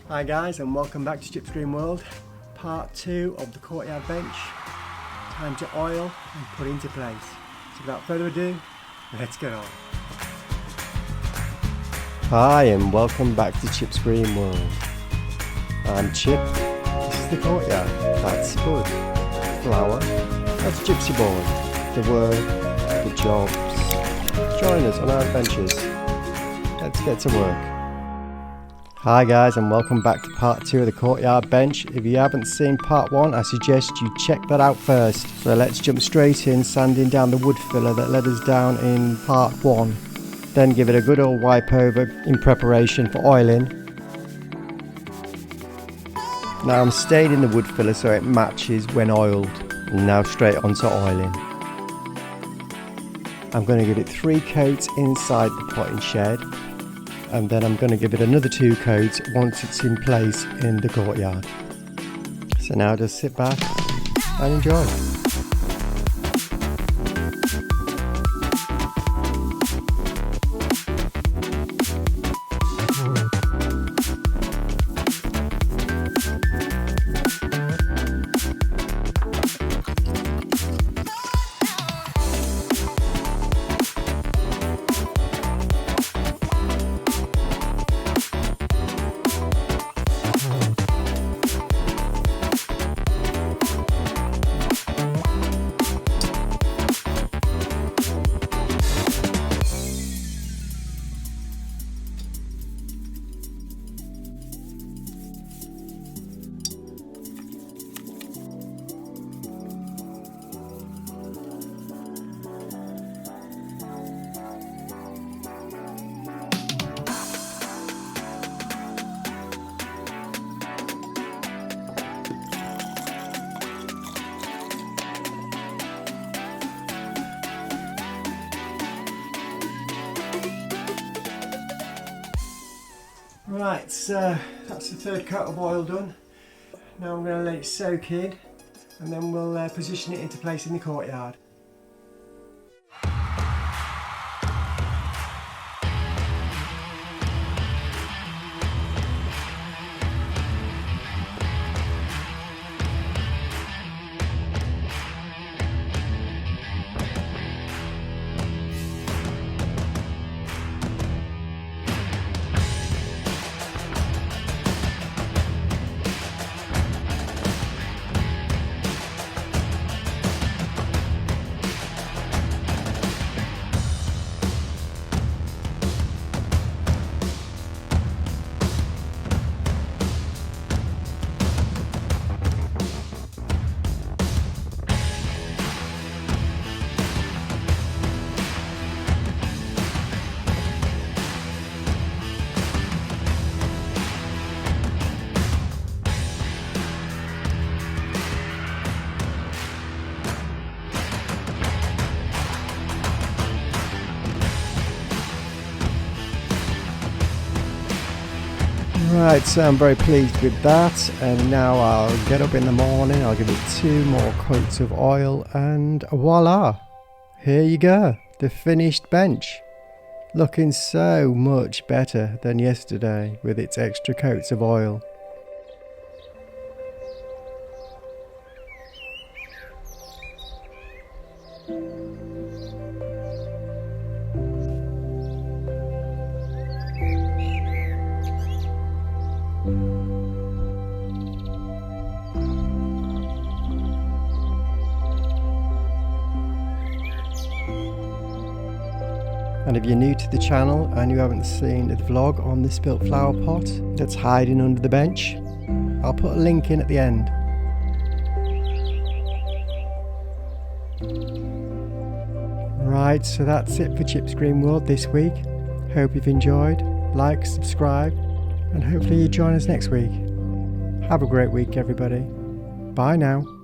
Hi guys, and welcome back to Chip's Green World, part 2 of the courtyard bench. Time to oil and put into place. So without further ado, let's get on. Hi and welcome back to Chip's Green World. I'm Chip, this is the courtyard. That's Spud, Flower, that's Gypsy Boy, the work, the jobs. Join us on our adventures. Let's get to work. Hi guys, and welcome back to part 2 of the courtyard bench. If you haven't seen part 1, I suggest you check that out first. So let's jump straight in, sanding down the wood filler that led us down in part 1. Then give it a good old wipe over in preparation for oiling. Now I'm staining the wood filler so it matches when oiled. And now straight onto oiling. I'm going to give it 3 coats inside the potting shed. And then I'm going to give it another 2 coats once it's in place in the courtyard. So now just sit back and enjoy. Right, so that's the 3rd coat of oil done. Now I'm going to let it soak in and then we'll position it into place in the courtyard. Right, so I'm very pleased with that, and now I'll get up in the morning, I'll give it 2 more coats of oil, and voila! Here you go, the finished bench. Looking so much better than yesterday with its extra coats of oil. And if you're new to the channel and you haven't seen the vlog on the spilt flower pot that's hiding under the bench, I'll put a link in at the end. Right, so that's it for Chip's Green World this week. Hope you've enjoyed. Like, subscribe, and hopefully you join us next week. Have a great week, everybody. Bye now.